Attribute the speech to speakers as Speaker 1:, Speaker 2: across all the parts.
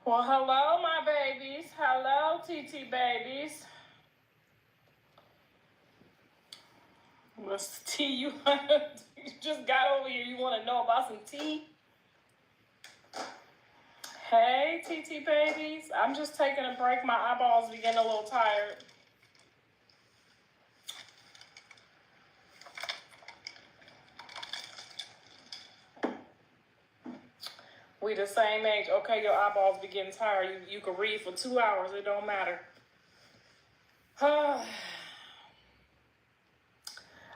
Speaker 1: Well, hello, my babies. Hello, TT babies. What's the tea you you just got over here? You want to know about some tea? Hey, TT babies. I'm just taking a break. My eyeballs be getting a little tired. We the same age. Okay, your eyeballs be getting tired. You can read for 2 hours. It don't matter.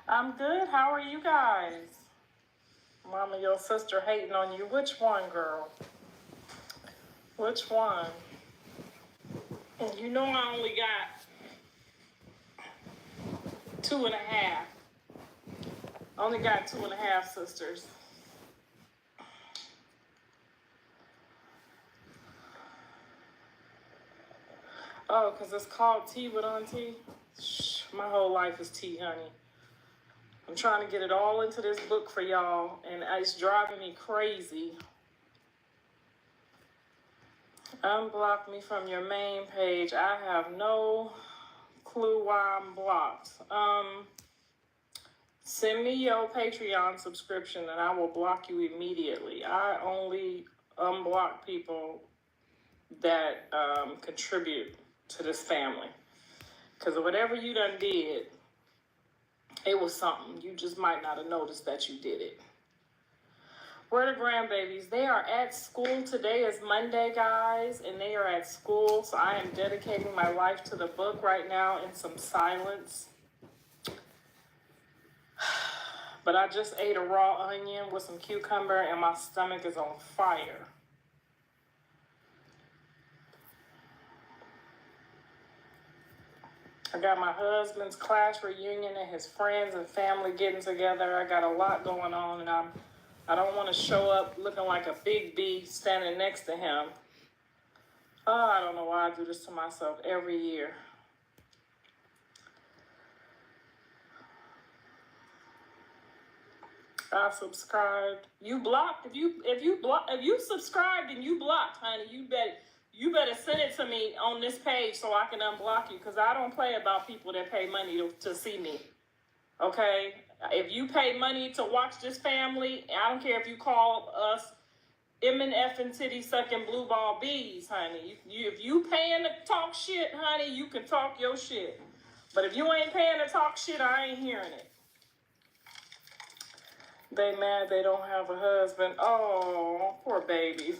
Speaker 1: I'm good. How are you guys? Mama, your sister hating on you. Which one, girl? Which one? You know I only got 2.5. I only got 2.5 sisters. Oh, because it's called Tea with Auntie? Shh, my whole life is tea, honey. I'm trying to get it all into this book for y'all, and it's driving me crazy. Unblock me from your main page. I have no clue why I'm blocked. Send me your Patreon subscription and I will block you immediately. I only unblock people that contribute to this family. Because whatever you done did, it was something. You just might not have noticed that you did it. Where are the grandbabies? They are at school. Today is Monday, guys, and they are at school. So I am dedicating my life to the book right now in some silence. But I just ate a raw onion with some cucumber and my stomach is on fire. I got my husband's class reunion and his friends and family getting together. I got a lot going on, and I don't want to show up looking like a big B standing next to him. Oh, I don't know why I do this to myself every year. I subscribed. You blocked. If you subscribed and you blocked, honey, you better send it to me on this page so I can unblock you, because I don't play about people that pay money to see me. Okay? If you pay money to watch this family, I don't care if you call us M and F and titty sucking blue ball bees, honey. If you paying to talk shit, honey, you can talk your shit. But if you ain't paying to talk shit, I ain't hearing it. They mad they don't have a husband. Oh, poor babies.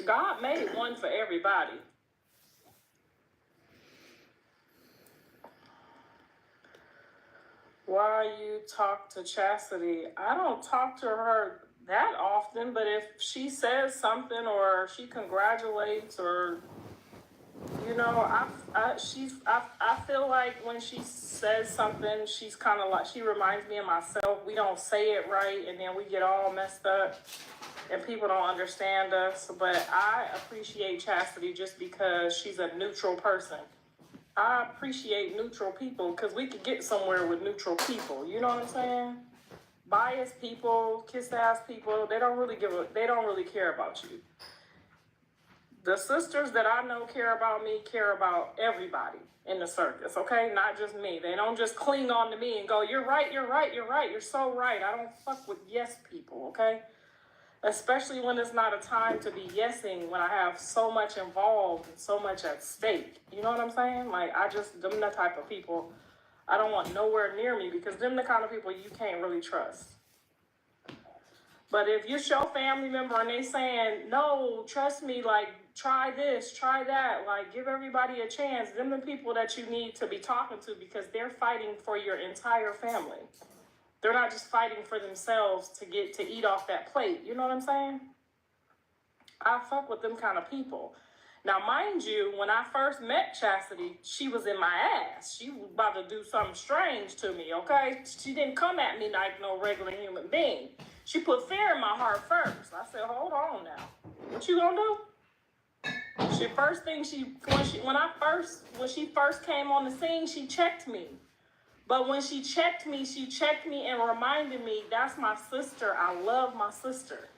Speaker 1: God made one for everybody. Why you talk to Chastity? I don't talk to her that often, but if she says something or she congratulates or, you know, I feel like when she says something, she's kind of like, she reminds me of myself. We don't say it right, and then we get all messed up, and people don't understand us. But I appreciate Chastity just because she's a neutral person. I appreciate neutral people because we could get somewhere with neutral people. You know what I'm saying? Biased people, kiss-ass people, they don't really care about you. The sisters that I know care about me, care about everybody in the circus, okay? Not just me. They don't just cling on to me and go, you're right, you're right, you're right, you're so right. I don't fuck with yes people, okay? Especially when it's not a time to be yesing, when I have so much involved and so much at stake. You know what I'm saying? Like, them the type of people I don't want nowhere near me, because them the kind of people you can't really trust. But if you show family member and they saying, no, trust me, like, try this, try that, like, give everybody a chance, them the people that you need to be talking to, because they're fighting for your entire family. They're not just fighting for themselves to get to eat off that plate. You know what I'm saying? I fuck with them kind of people. Now, mind you, when I first met Chastity, she was in my ass. She was about to do something strange to me, okay? She didn't come at me like no regular human being. She put fear in my heart first. I said, hold on now. What you gonna do? When she first came on the scene, she checked me. But when she checked me and reminded me, that's my sister. I love my sister.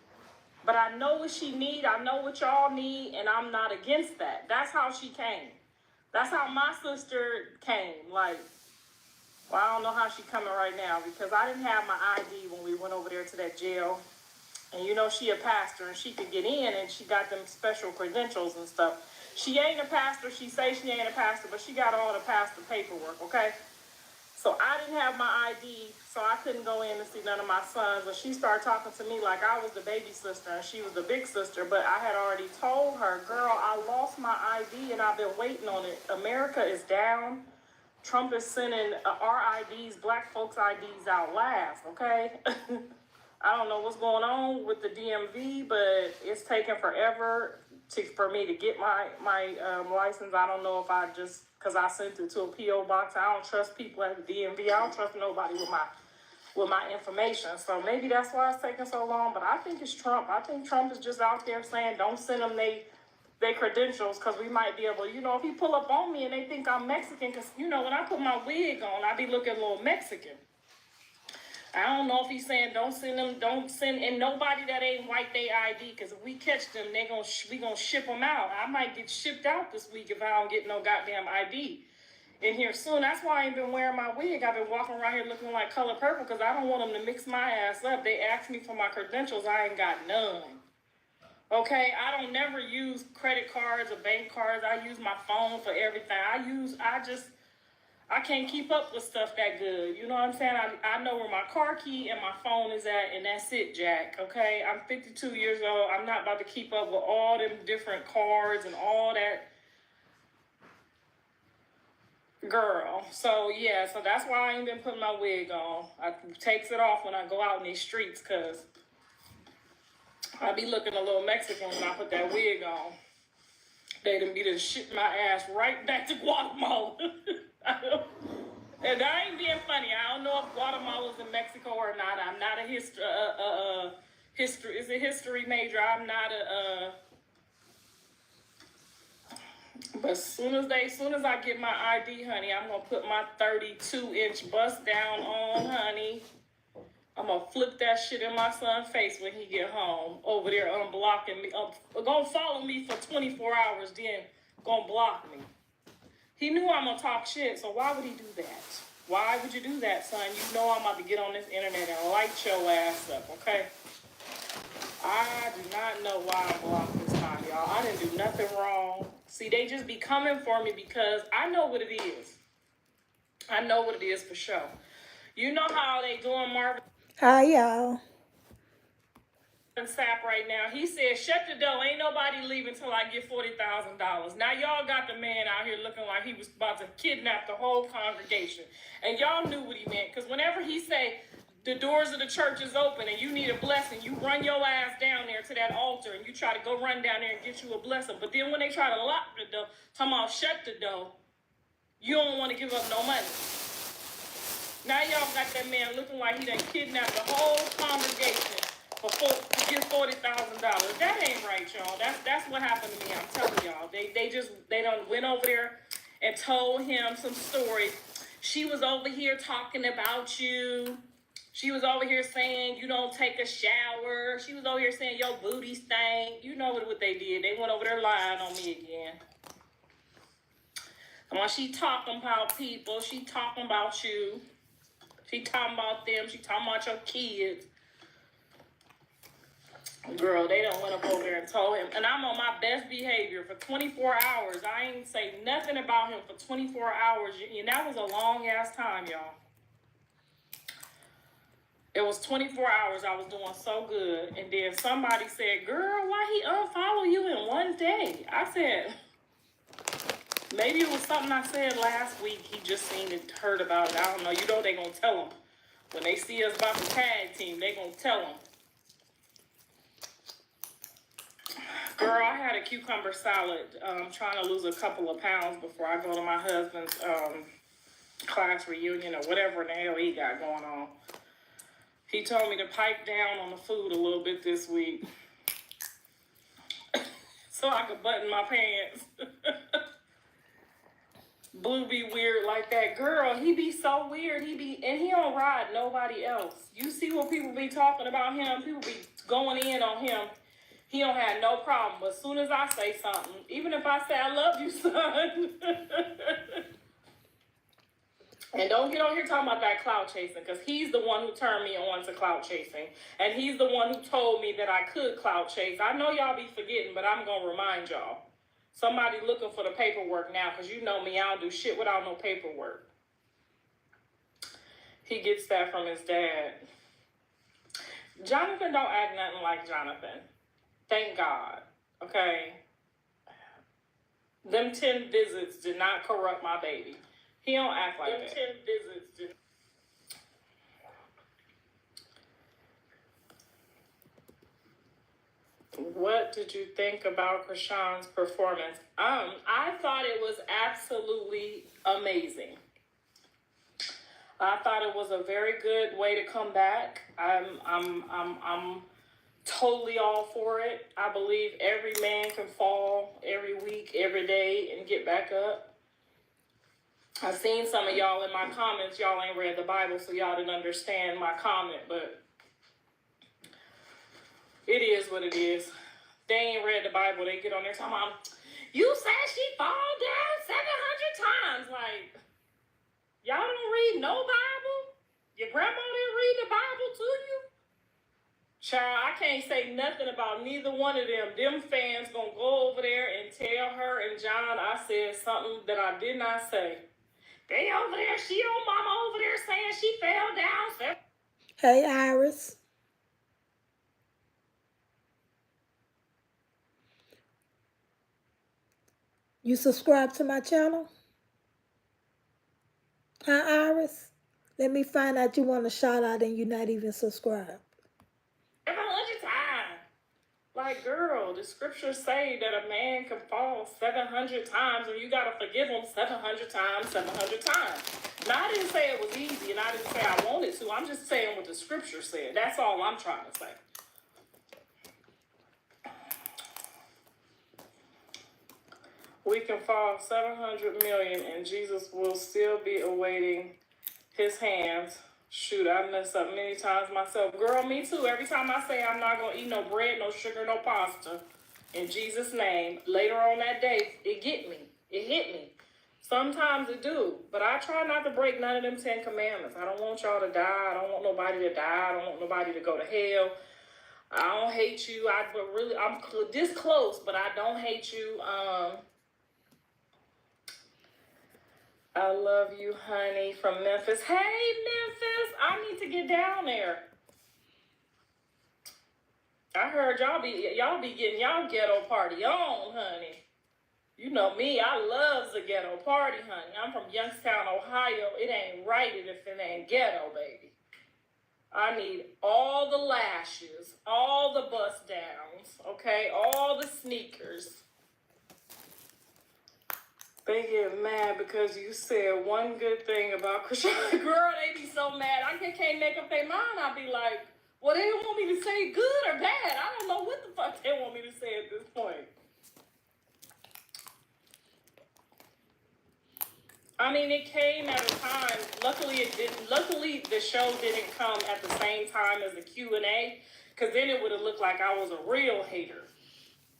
Speaker 1: But I know what she need. I know what y'all need, and I'm not against that. That's how she came. That's how my sister came. Like, well, I don't know how she coming right now because I didn't have my ID when we went over there to that jail. And you know she a pastor and she could get in and she got them special credentials and stuff. She ain't a pastor. She say she ain't a pastor, but she got all the pastor paperwork, okay? So I didn't have my ID, so I couldn't go in and see none of my sons. But she started talking to me like I was the baby sister and she was the big sister. But I had already told her, girl, I lost my ID and I've been waiting on it. America is down. Trump is sending our IDs, black folks' IDs out last, okay? I don't know what's going on with the DMV, but it's taking forever for me to get my license. I don't know if I just, because I sent it to a P.O. box. I don't trust people at the DMV. I don't trust nobody with my information. So maybe that's why it's taking so long. But I think it's Trump. I think Trump is just out there saying, don't send them they credentials because we might be able, if he pull up on me and they think I'm Mexican, because, when I put my wig on, I be looking a little Mexican. I don't know if he's saying don't send, and nobody that ain't white they ID, because if we catch them, we gonna ship them out. I might get shipped out this week if I don't get no goddamn ID in here soon. That's why I ain't been wearing my wig. I've been walking around here looking like color purple because I don't want them to mix my ass up. They asked me for my credentials. I ain't got none. Okay, I don't never use credit cards or bank cards. I use my phone for everything. I can't keep up with stuff that good. You know what I'm saying? I know where my car key and my phone is at, and that's it, Jack. Okay, I'm 52 years old. I'm not about to keep up with all them different cards and all that. Girl. So, yeah, so that's why I ain't been putting my wig on. I takes it off when I go out in these streets, because I be looking a little Mexican when I put that wig on. They done be to ship my ass right back to Guatemala. And I ain't being funny. I don't know if Guatemala's in Mexico or not. I'm not a history major. I'm not but as soon as I get my ID, honey, I'm gonna put my 32-inch bust down on, honey. I'm gonna flip that shit in my son's face when he get home. Over there unblocking me. Gonna follow me for 24 hours, then gonna block me. He knew I'm gonna talk shit, so why would he do that? Why would you do that, son? You know I'm about to get on this internet and light your ass up, okay? I do not know why I'm blocked this time, y'all. I didn't do nothing wrong. See, they just be coming for me because I know what it is. I know what it is for sure. You know how they doing Marvin?
Speaker 2: Hi, y'all.
Speaker 1: Sap right now. He said, shut the door. Ain't nobody leaving till I get $40,000. Now y'all got the man out here looking like he was about to kidnap the whole congregation. And y'all knew what he meant. Because whenever he say the doors of the church is open and you need a blessing, you run your ass down there to that altar and you try to go run down there and get you a blessing. But then when they try to lock the door, talking about shut the door, you don't want to give up no money. Now y'all got that man looking like he done kidnapped the whole congregation to get $40,000. That ain't right, y'all. That's what happened to me. I'm telling y'all. They done went over there and told him some stories. She was over here talking about you. She was over here saying you don't take a shower. She was over here saying your booty stank. You know what they did. They went over there lying on me again. Come on, she talking about people. She talking about you. She talking about them. She talking about your kids. Girl, they done went up over there and told him. And I'm on my best behavior for 24 hours. I ain't say nothing about him for 24 hours. And that was a long-ass time, y'all. It was 24 hours. I was doing so good. And then somebody said, girl, why he unfollow you in one day? I said, maybe it was something I said last week. He just seen it, heard about it. I don't know. You know they gonna tell him. When they see us about the tag team, they gonna tell him. Girl, I had a cucumber salad. Trying to lose a couple of pounds before I go to my husband's class reunion or whatever in the hell he got going on. He told me to pipe down on the food a little bit this week so I could button my pants. Blue be weird like that. Girl, he be so weird. And he don't ride nobody else. You see what people be talking about him? People be going in on him. He don't have no problem. But as soon as I say something, even if I say I love you, son. And don't get on here talking about that clout chasing, because he's the one who turned me on to clout chasing. And he's the one who told me that I could clout chase. I know y'all be forgetting, but I'm going to remind y'all. Somebody looking for the paperwork now, because you know me, I don't do shit without no paperwork. He gets that from his dad. Jonathan don't act nothing like Jonathan. Thank God. Okay? Them 10 visits did not corrupt my baby. He don't act like that. 10 visits did. What did you think about Krishan's performance? I thought it was absolutely amazing. I thought it was a very good way to come back. I'm totally all for it. I believe every man can fall every week, every day, and get back up. I've seen some of y'all in my comments. Y'all ain't read the Bible, so y'all didn't understand my comment, but it is what it is. They ain't read the Bible. They get on there talking about, you said she fall down 700 times. Like, y'all don't read no Bible? Your grandma didn't read the Bible to you? Child, I can't say nothing about neither one of them. Them fans gonna go over there and tell her and John I said something that I did not say. They over there, she old mama over there saying she fell down.
Speaker 2: Hey, Iris. You subscribe to my channel? Huh, Iris? Let me find out you want a shout out and you're not even subscribed.
Speaker 1: 700 times. Like, girl, the scriptures say that a man can fall 700 times and you got to forgive him 700 times, 700 times. Now, I didn't say it was easy and I didn't say I wanted to. I'm just saying what the scripture said. That's all I'm trying to say. We can fall 700 million and Jesus will still be awaiting his hands. Shoot, I messed up many times myself. Girl, me too. Every time I say I'm not going to eat no bread, no sugar, no pasta, in Jesus' name, later on that day, it get me. It hit me. Sometimes it do. But I try not to break none of them 10 commandments. I don't want y'all to die. I don't want nobody to die. I don't want nobody to go to hell. I don't hate you. I'm this close, but I don't hate you. I love you, honey, from Memphis. Hey, Memphis, I need to get down there. I heard y'all be getting y'all ghetto party on, honey. You know me, I love the ghetto party, honey. I'm from Youngstown, Ohio. It ain't right if it ain't ghetto, baby. I need all the lashes, all the bust downs, okay? All the sneakers. They get mad because you said one good thing about Krishan. Girl, they be so mad. I can't make up their mind. I be like, well, they want me to say good or bad. I don't know what the fuck they want me to say at this point. I mean, it came at a time. Luckily, it didn't. Luckily, the show didn't come at the same time as the Q&A, because then it would have looked like I was a real hater.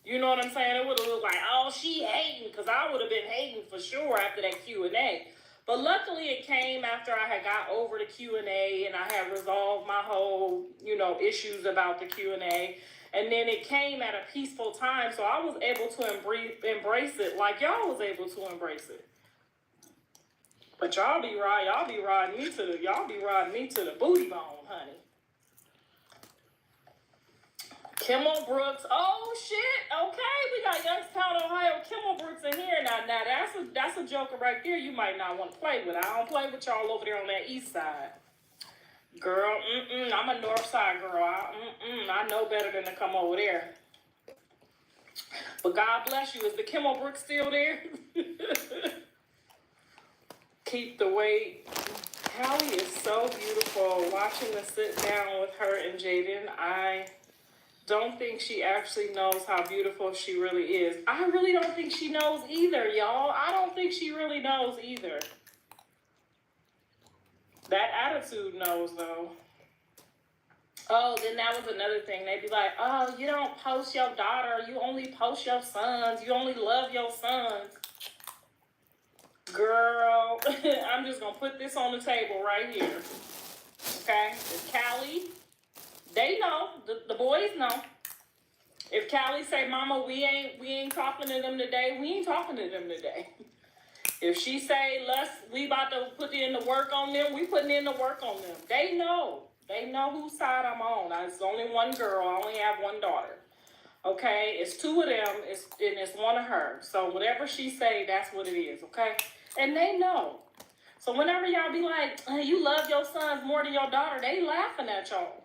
Speaker 1: You know what I'm saying? It would have looked like, oh, she hating, because I would have been hating for sure after that Q&A. But luckily, it came after I had got over the Q&A and I had resolved my whole, issues about the Q&A. And then it came at a peaceful time, so I was able to embrace it like y'all was able to embrace it. But y'all be riding me to the booty bone, honey. Kimmel Brooks. Oh shit. Okay, we got Youngstown, Ohio. Kimmel Brooks in here. Now that's a joker right there. You might not want to play with. I don't play with y'all over there on that east side. Girl, I'm a north side girl. I know better than to come over there. But God bless you. Is the Kimmel Brooks still there? Keep the weight. Callie is so beautiful. Watching the sit down with her and Jaden, I don't think she actually knows how beautiful she really is. I really don't think she knows either, y'all. I don't think she really knows either. That attitude knows, though. Oh, then that was another thing. They'd be like, oh, you don't post your daughter. You only post your sons. You only love your sons. Girl, I'm just going to put this on the table right here. Okay? If Callie, they know. The boys know. If Callie say, Mama, we ain't talking to them today, we ain't talking to them today. If she say, we about to put in the work on them, we putting in the work on them. They know. They know whose side I'm on. It's only one girl. I only have one daughter. Okay? It's two of them, and it's one of her. So whatever she say, that's what it is. Okay? And they know. So whenever y'all be like, you love your sons more than your daughter, they laughing at y'all.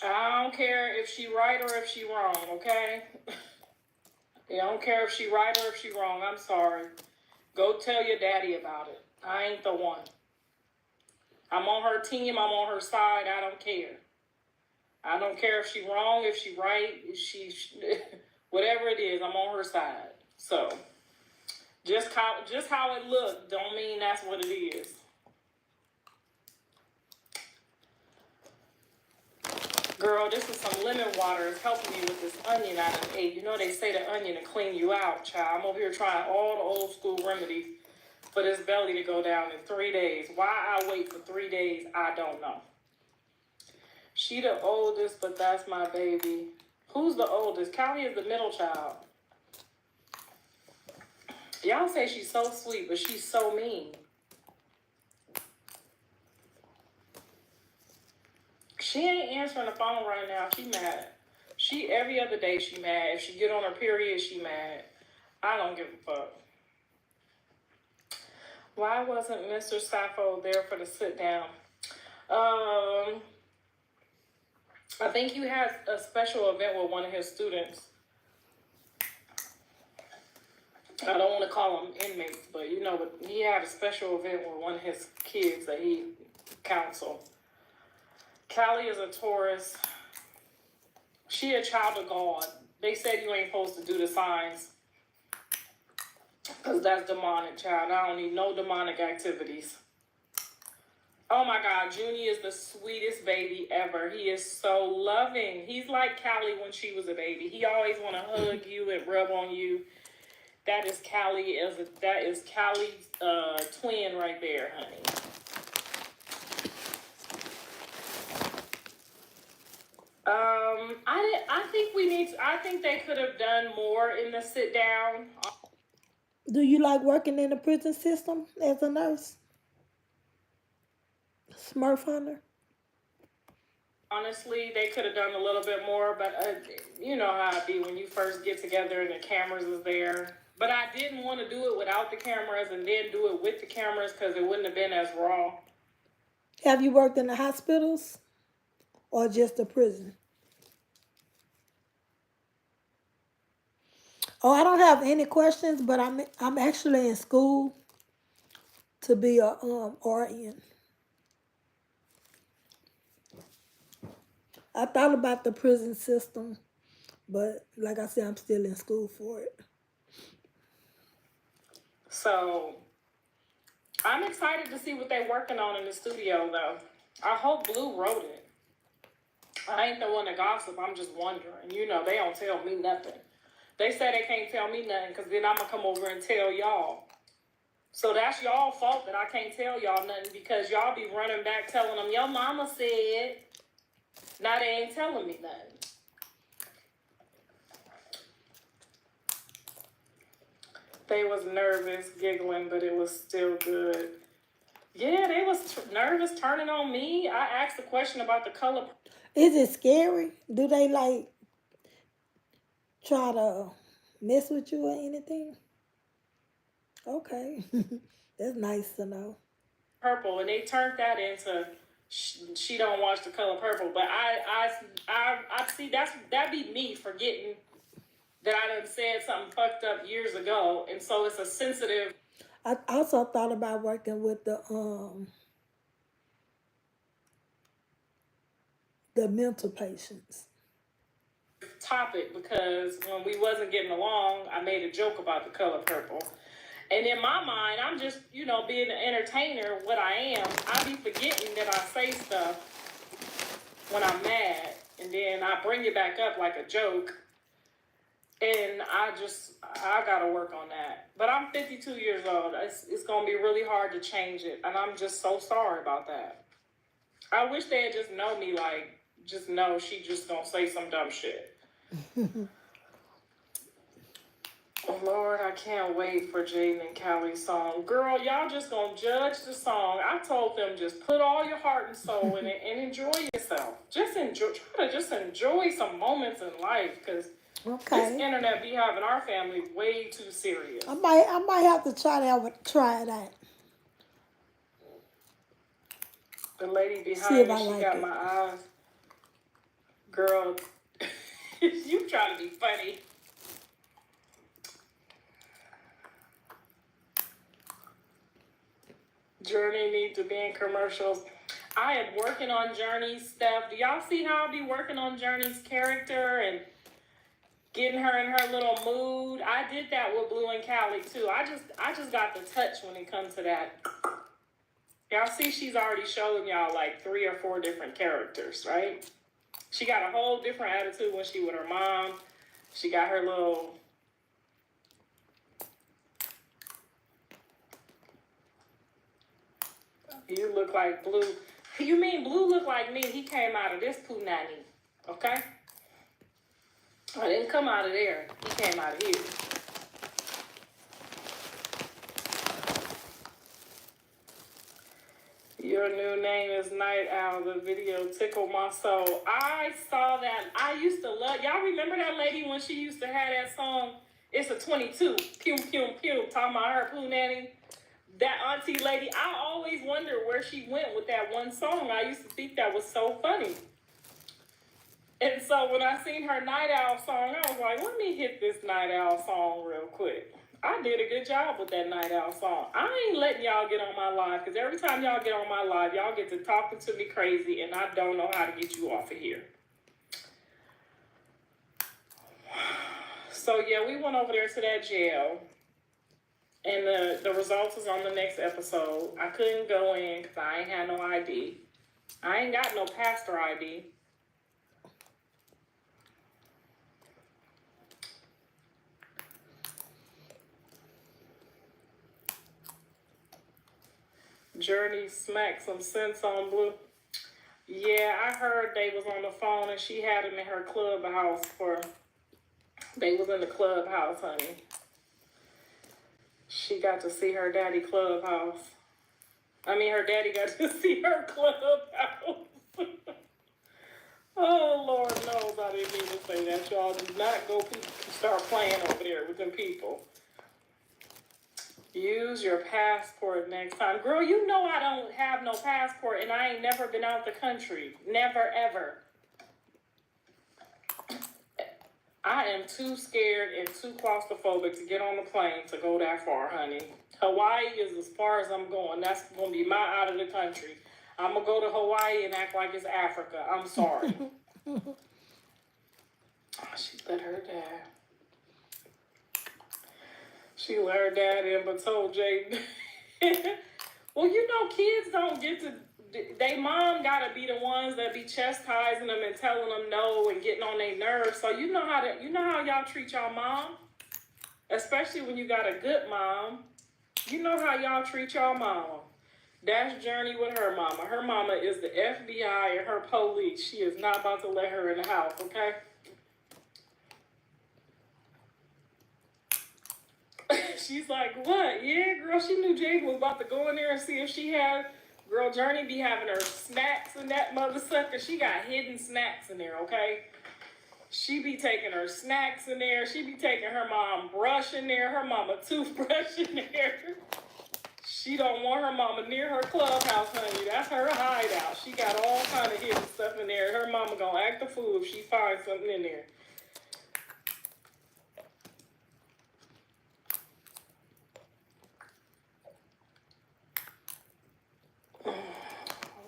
Speaker 1: I don't care if she right or if she wrong, okay? I don't care if she right or if she wrong. I'm sorry. Go tell your daddy about it. I ain't the one. I'm on her team. I'm on her side. I don't care. I don't care if she wrong, if she right, if she whatever it is, I'm on her side. So just how it looked don't mean that's what it is. Girl, this is some lemon water. It's helping me with this onion I done ate. You know they say the onion to clean you out, child. I'm over here trying all the old school remedies for this belly to go down in 3 days. Why I wait for 3 days, I don't know. She the oldest, but that's my baby. Who's the oldest? Callie is the middle child. Y'all say she's so sweet, but she's so mean. She ain't answering the phone right now. She mad. Every other day she mad. If she get on her period, she mad. I don't give a fuck. Why wasn't Mr. Sappho there for the sit down? I think he had a special event with one of his students. I don't want to call them inmates, but but he had a special event with one of his kids that he counseled. Callie is a Taurus. She a child of God. They said you ain't supposed to do the signs because that's demonic, child. I don't need no demonic activities. Oh my God, Junie is the sweetest baby ever. He is so loving. He's like Callie when she was a baby. He always want to hug you and rub on you. That is Callie. That is Callie's twin right there, honey. I think they could have done more in the sit down.
Speaker 2: Do you like working in the prison system as a nurse? Smurf Hunter?
Speaker 1: Honestly, they could have done a little bit more, but you know how it be when you first get together and the cameras is there. But I didn't want to do it without the cameras and then do it with the cameras because it wouldn't have been as raw.
Speaker 2: Have you worked in the hospitals or just the prison? Oh, I don't have any questions, but I'm actually in school to be a RN. I thought about the prison system, but like I said, I'm still in school for it.
Speaker 1: So I'm excited to see what they're working on in the studio, though. I hope Blue wrote it. I ain't the one to gossip. I'm just wondering. They don't tell me nothing. They say they can't tell me nothing because then I'm going to come over and tell y'all. So that's y'all fault that I can't tell y'all nothing because y'all be running back telling them, your mama said. Now they ain't telling me nothing. They was nervous, giggling, but it was still good. Yeah, they was nervous turning on me. I asked a question about the color.
Speaker 2: Is it scary? Do they try to mess with you or anything? Okay. That's nice to know.
Speaker 1: Purple, and they turned that into she don't watch The Color Purple. But I see that be me forgetting that I done said something fucked up years ago, and so it's a sensitive.
Speaker 2: I also thought about working with the mental patients
Speaker 1: Topic because when we wasn't getting along, I made a joke about The Color Purple. And in my mind, I'm just, being an entertainer, what I am. I be forgetting that I say stuff when I'm mad, and then I bring it back up like a joke. And I gotta work on that. But I'm 52 years old. It's gonna be really hard to change it. And I'm just so sorry about that. I wish they had just know me, like, just know she just gonna say some dumb shit. Oh, Lord, I can't wait for Jaden and Callie's song. Girl, y'all just gonna judge the song. I told them just put all your heart and soul in it and enjoy yourself. Try to just enjoy some moments in life, because this internet be having our family way too serious.
Speaker 2: I might have to try it out.
Speaker 1: The lady behind me, she got my eyes. Girl, you trying to be funny. Journey need to be in commercials. I am working on Journey's stuff. Do y'all see how I be working on Journey's character and getting her in her little mood? I did that with Blue and Callie too. I just got the touch when it comes to that. Y'all see she's already showing y'all like 3 or 4 different characters, right? She got a whole different attitude when she with her mom. She got her little... You look like Blue. You mean Blue look like me? He came out of this poo nanny, okay? I didn't come out of there. He came out of here. Your new name is Night Owl. The video tickled my soul. I saw that. I used to love... Y'all remember that lady when she used to have that song? It's a 22. Pew, pew, pew. Talking about her poo nanny. That auntie lady, I always wonder where she went with that one song. I used to think that was so funny. And so when I seen her Night Owl song, I was like, let me hit this Night Owl song real quick. I did a good job with that Night Owl song. I ain't letting y'all get on my live, because every time y'all get on my live, y'all get to talking to me crazy, and I don't know how to get you off of here. So yeah, we went over there to that jail. And the results is on the next episode. I couldn't go in because I ain't had no ID. I ain't got no pastor ID. Journey smacked some sense on Blue. Yeah, I heard they was on the phone and she had him in her clubhouse they was in the clubhouse, honey. She got to see her daddy clubhouse. Her daddy got to see her clubhouse. Oh, Lord knows I didn't mean to say that. Y'all do not go start playing over there with them people. Use your passport next time. Girl, you know I don't have no passport and I ain't never been out the country. Never, ever. I am too scared and too claustrophobic to get on the plane to go that far, honey. Hawaii is as far as I'm going. That's going to be my out of the country. I'm going to go to Hawaii and act like it's Africa. I'm sorry. She let her dad. She let her dad in, but told Jaden. Well, kids don't get to... They mom gotta be the ones that be chastising them and telling them no and getting on their nerves. So you know how y'all treat y'all mom, especially when you got a good mom. You know how y'all treat y'all mama. That's Journey with her mama. Her mama is the FBI and her police. She is not about to let her in the house, okay? She's like, what? Yeah, girl, she knew Jade was about to go in there and see if she had... Girl, Journey be having her snacks in that mother sucker. She got hidden snacks in there, okay? She be taking her snacks in there. She be taking her mom brush in there, her mama toothbrush in there. She don't want her mama near her clubhouse, honey. That's her hideout. She got all kind of hidden stuff in there. Her mama gonna act a fool if she finds something in there.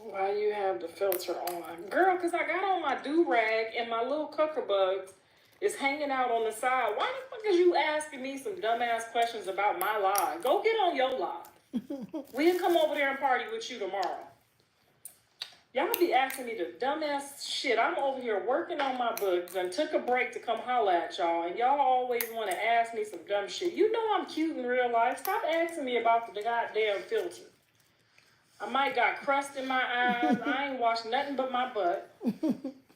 Speaker 1: Why you have the filter on? Girl, because I got on my do-rag and my little cucker bugs is hanging out on the side. Why the fuck is you asking me some dumbass questions about my live? Go get on your live. We'll come over there and party with you tomorrow. Y'all be asking me the dumbass shit. I'm over here working on my book, then took a break to come holla at y'all, and y'all always want to ask me some dumb shit. You know I'm cute in real life. Stop asking me about the goddamn filter. I might got crust in my eyes. I ain't washed nothing but my butt.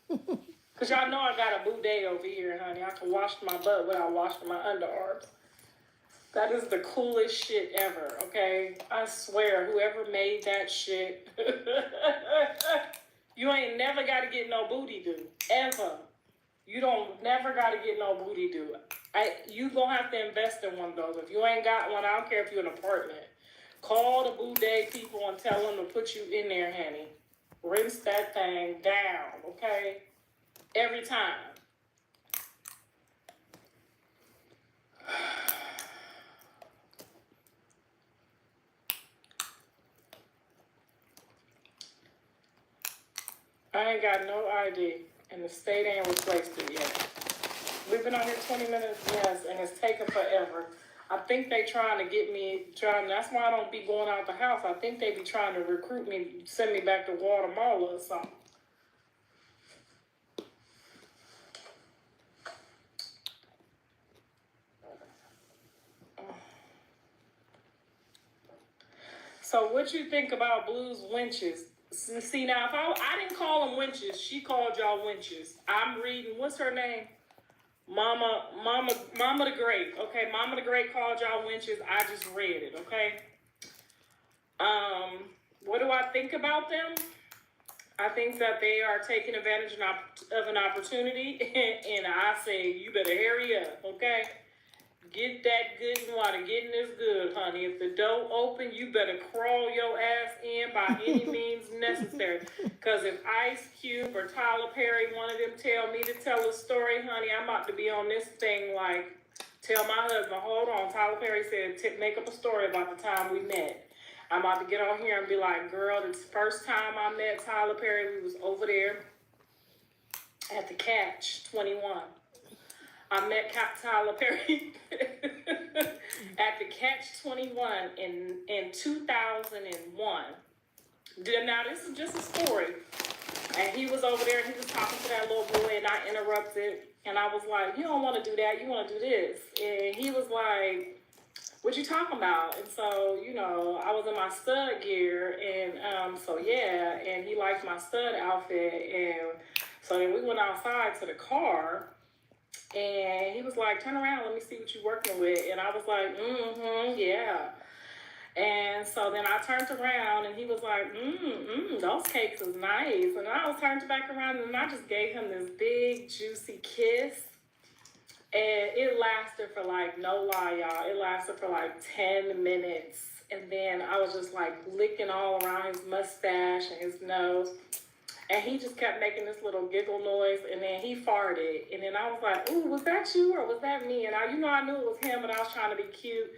Speaker 1: Because y'all know I got a boudet over here, honey. I can wash my butt without washing my underarms. That is the coolest shit ever, okay? I swear, whoever made that shit, you ain't never got to get no booty do, ever. You don't never got to get no booty do. You gonna have to invest in one of those. If you ain't got one, I don't care if you're in an apartment. Call the boudet people and tell them to put you in there, honey. Rinse that thing down, okay? Every time. I ain't got no ID, and the state ain't replaced it yet. We've been on here 20 minutes, yes, and it's taken forever. I think they trying to get me, that's why I don't be going out the house. I think they be trying to recruit me, send me back to Guatemala or something. So what you think about Blue's winches? See, now, if I didn't call them winches, she called y'all winches. I'm reading, what's her name? Mama the Great. Okay, Mama the Great called y'all winches. I just read it, okay? What do I think about them? I think that they are taking advantage of an opportunity, and I say, you better hurry up, okay? Get that good water. Getting this good, honey. If the door open, you better crawl your ass in by any means necessary. Because if Ice Cube or Tyler Perry, one of them, tell me to tell a story, honey, I'm about to be on this thing like, tell my husband, hold on. Tyler Perry said, make up a story about the time we met. I'm about to get on here and be like, girl, the first time I met Tyler Perry, we was over there at the Catch 21. I met Tyler Perry at the Catch 21 in 2001. Now, this is just a story. And he was over there, and he was talking to that little boy, and I interrupted. And I was like, you don't want to do that, you want to do this. And he was like, what you talking about? And so, you know, I was in my stud gear, and so, yeah, and he liked my stud outfit. And so then we went outside to the car. And he was like, turn around, let me see what you're working with. And I was like, yeah. And so then I turned around, and he was like, those cakes is nice. And I was turned back around, and I just gave him this big, juicy kiss. And it lasted for like, no lie, y'all, it lasted for like 10 minutes. And then I was just like licking all around his mustache and his nose. And he just kept making this little giggle noise, and then he farted. And then I was like, ooh, was that you or was that me? And I knew it was him, but I was trying to be cute.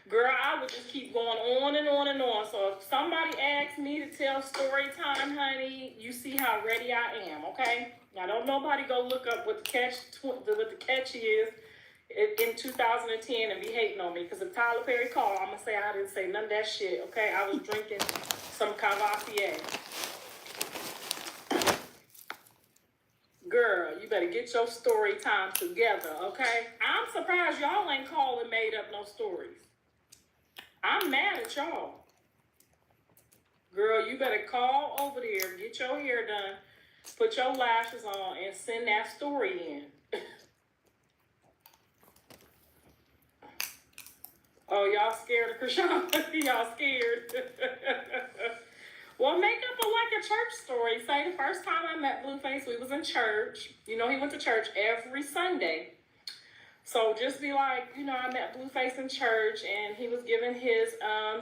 Speaker 1: Girl, I would just keep going on and on and on. So if somebody asks me to tell story time, honey, you see how ready I am, okay? Now, don't nobody go look up what the catch is in 2010 and be hating on me. Because if Tyler Perry called, I'm going to say I didn't say none of that shit, okay? I was drinking some Cavassier. Girl, you better get your story time together, okay? I'm surprised y'all ain't called and made up no stories. I'm mad at y'all. Girl, you better call over there, get your hair done, put your lashes on, and send that story in. Oh, y'all scared of Krishan? Y'all scared? Well, make up like a church story. Say the first time I met Blueface, we was in church. You know, he went to church every Sunday. So just be like, you know, I met Blueface in church, and he was giving his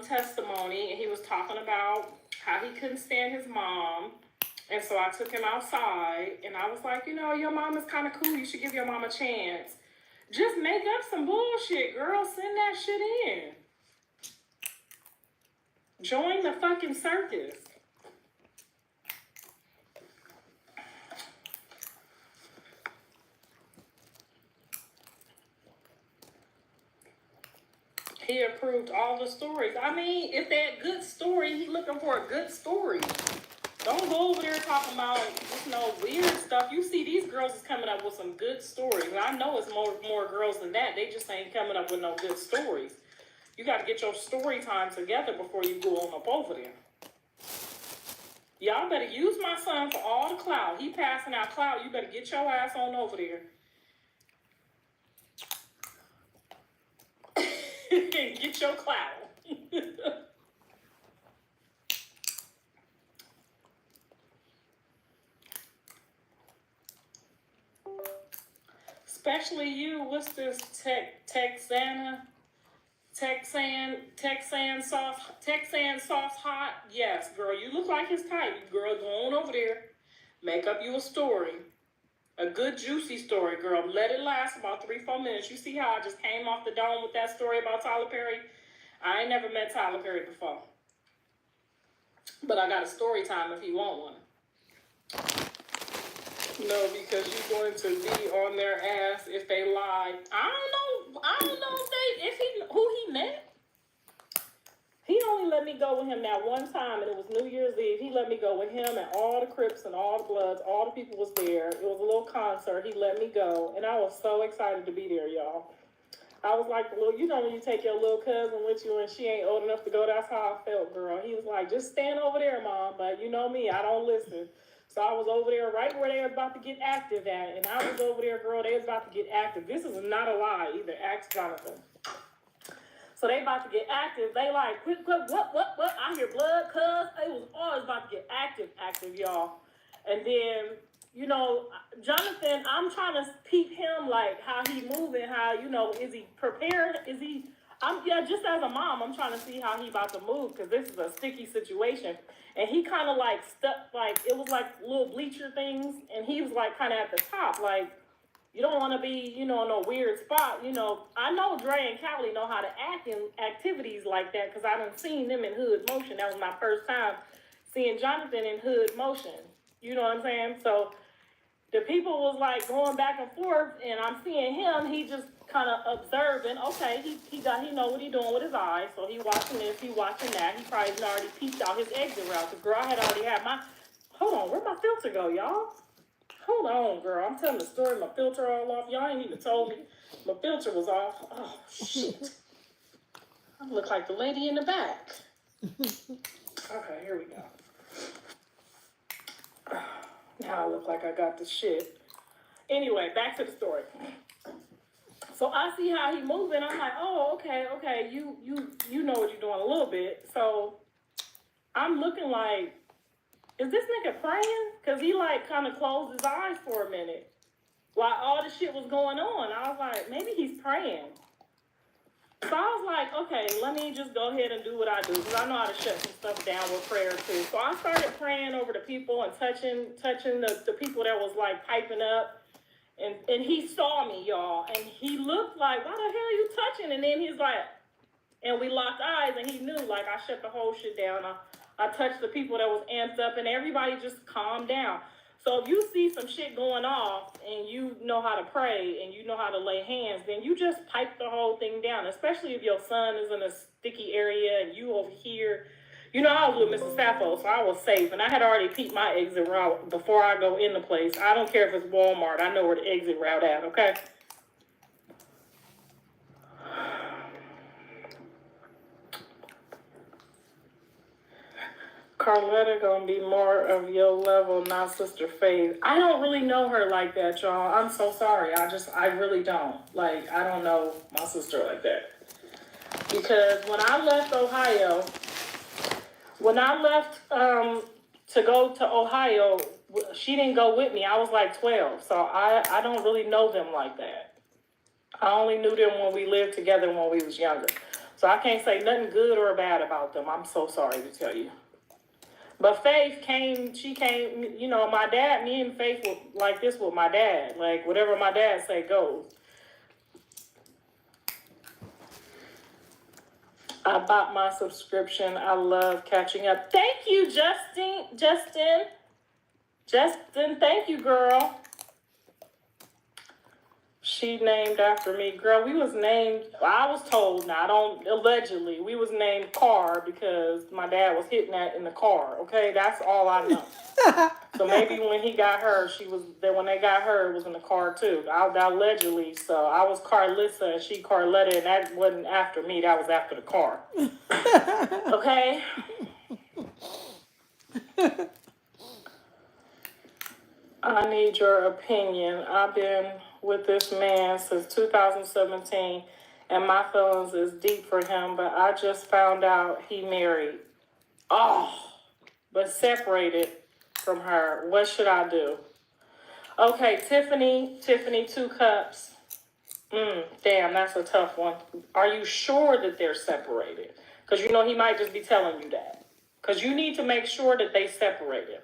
Speaker 1: testimony, and he was talking about how he couldn't stand his mom. And so I took him outside, and I was like, you know, your mom is kind of cool. You should give your mom a chance. Just make up some bullshit, girl. Send that shit in. Join the fucking circus. He approved all the stories. I mean, if that good story, he looking for a good story. Don't go over there talking about weird stuff. You see, these girls is coming up with some good stories. And I know it's more girls than that. They just ain't coming up with no good stories. You got to get your story time together before you go on up over there. Y'all better use my son for all the clout. He passing out clout. You better get your ass on over there. Get your clout. Especially you. What's this Texan sauce hot? Yes, girl. You look like his type. Girl, go on over there. Make up you a story. A good juicy story, girl. Let it last about 3-4 minutes. You see how I just came off the dome with that story about Tyler Perry? I ain't never met Tyler Perry before. But I got a story time if you want one. No, because you're going to be on their ass if they lie. I don't know who he met. He only let me go with him that one time, and it was New Year's Eve. He let me go with him and all the Crips and all the Bloods. All the people was there. It was a little concert. He let me go, and I was so excited to be there, y'all. I was like, when you take your little cousin with you and she ain't old enough to go, that's how I felt, girl. He was like, just stand over there, Mom. But you know me, I don't listen. So I was over there right where they was about to get active at. And I was over there, girl, they was about to get active. This is not a lie either. Ask Jonathan. So they about to get active. They like, what? I hear blood, cuz. They was always about to get active, y'all. And then, Jonathan, I'm trying to peep him, like, how he moving, how, is he prepared? Just as a mom, I'm trying to see how he about to move, because this is a sticky situation. And he kind of, like, stuck, like, it was, like, little bleacher things, and he was, like, kind of at the top, like, you don't want to be, in a weird spot. I know Dre and Callie know how to act in activities like that, because I done seen them in hood motion. That was my first time seeing Jonathan in hood motion. You know what I'm saying? So the people was like going back and forth, and I'm seeing him. He just kind of observing. Okay, he know what he doing with his eyes. So he watching this, he watching that. He probably already peeped out his exit route. Cause girl, I had already had my. Hold on, where'd my filter go, y'all? Hold on, girl. I'm telling the story. My filter all off. Y'all ain't even told me my filter was off. Oh shit! I look like the lady in the back. Okay, here we go. Now I look like I got the shit. Anyway, back to the story. So I see how he moving. I'm like, oh, okay. You know what you're doing a little bit. So I'm looking like, is this nigga praying? Because he like kind of closed his eyes for a minute while all this shit was going on. I was like, maybe he's praying. So I was like, okay, let me just go ahead and do what I do, because I know how to shut some stuff down with prayer too. So I started praying over the people and touching the people that was like piping up. And he saw me, y'all, and he looked like, why the hell are you touching? And then he's like, and we locked eyes, and he knew, like, I shut the whole shit down. I touched the people that was amped up, and everybody just calmed down. So if you see some shit going off, and you know how to pray, and you know how to lay hands, then you just pipe the whole thing down, especially if your son is in a sticky area, and you over here. I was with Mrs. Sappho, so I was safe, and I had already peeped my exit route before I go in the place. I don't care if it's Walmart. I know where the exit route at, okay? Carletta gonna be more of your level, not Sister Faith. I don't really know her like that, y'all. I'm so sorry. I really don't. Like, I don't know my sister like that. Because when I left Ohio... to go to Ohio, she didn't go with me. I was like 12, so I don't really know them like that. I only knew them when we lived together when we was younger. So I can't say nothing good or bad about them. I'm so sorry to tell you. But Faith came, my dad, me and Faith were like this with my dad. Like, whatever my dad say goes. I bought my subscription. I love catching up. Thank you, Justin, thank you, girl. She named after me. Girl, we was named, I was told, now I don't, allegedly, we was named Car because my dad was hitting that in the car, okay? That's all I know. So maybe when he got her, when they got her, it was in the car too. Allegedly, so I was Karlissa and she Carletta, and that wasn't after me, that was after the car. Okay? I need your opinion. I've been with this man since 2017, and my feelings is deep for him, but I just found out he married. Oh, but separated from her. What should I do? Okay, Tiffany, 2 cups. Damn, that's a tough one. Are you sure that they're separated? Because you know he might just be telling you that. Because you need to make sure that they separated.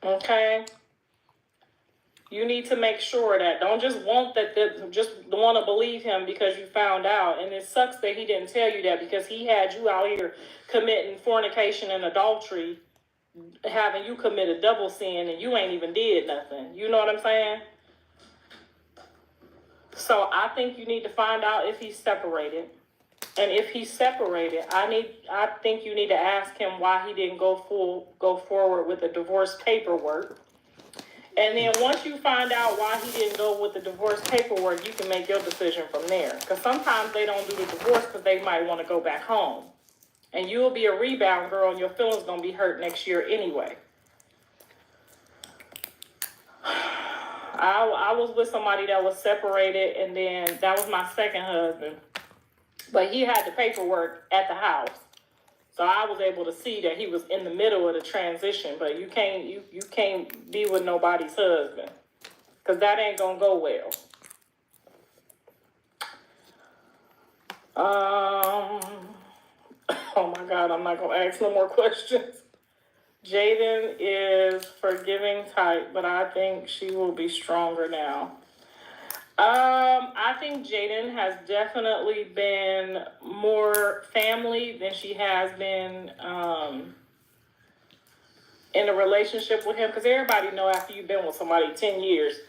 Speaker 1: Okay? You need to make sure that. Don't just want just want to believe him because you found out. And it sucks that he didn't tell you that because he had you out here committing fornication and adultery, having you commit a double sin and you ain't even did nothing. You know what I'm saying? So I think you need to find out if he's separated. And if he's separated, I think you need to ask him why he didn't go forward with the divorce paperwork. And then once you find out why he didn't go with the divorce paperwork, you can make your decision from there. Because sometimes they don't do the divorce because they might want to go back home. And you'll be a rebound girl and your feelings going to be hurt next year anyway. I was with somebody that was separated, and then that was my second husband. But he had the paperwork at the house. So I was able to see that he was in the middle of the transition, but you can't be with nobody's husband because that ain't gonna go well. Oh my God, I'm not gonna ask no more questions. Jaden is forgiving type, but I think she will be stronger now. I think Jaden has definitely been more family than she has been in a relationship with him. Because everybody know after you've been with somebody 10 years,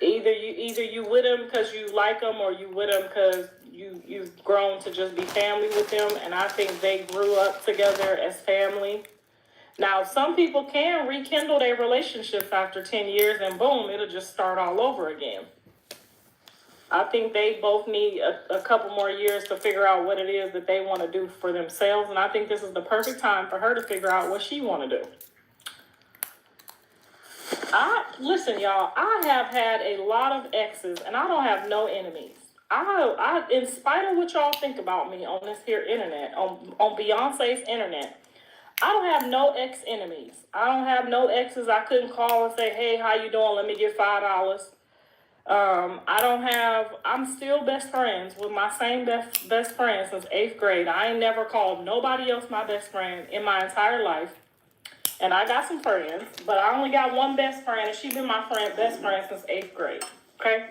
Speaker 1: either you with him because you like him, or you with him because you've grown to just be family with him. And I think they grew up together as family. Now, some people can rekindle their relationships after 10 years, and boom, it'll just start all over again. I think they both need a couple more years to figure out what it is that they want to do for themselves. And I think this is the perfect time for her to figure out what she want to do. Listen, y'all, I have had a lot of exes and I don't have no enemies. I in spite of what y'all think about me on this here internet, on Beyonce's internet, I don't have no ex-enemies. I don't have no exes I couldn't call and say, hey, how you doing? Let me get $5. I'm still best friends with my same best friend since 8th grade. I ain't never called nobody else my best friend in my entire life. And I got some friends, but I only got one best friend, and she been my best friend since 8th grade. Okay?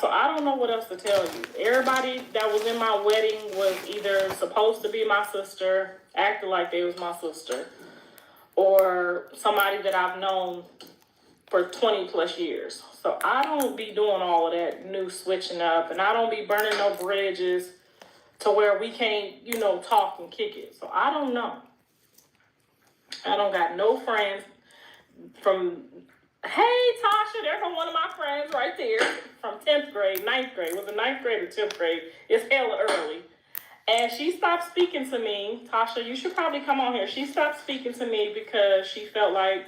Speaker 1: So I don't know what else to tell you. Everybody that was in my wedding was either supposed to be my sister, acted like they was my sister, or somebody that I've known for 20 plus years. So I don't be doing all of that new switching up, and I don't be burning no bridges to where we can't, talk and kick it. So I don't know. I don't got no friends from, hey, Tasha, there's one of my friends right there from 10th grade, 9th grade. Was it 9th grade or 10th grade? It's hella early. And she stopped speaking to me. Tasha, you should probably come on here. She stopped speaking to me because she felt like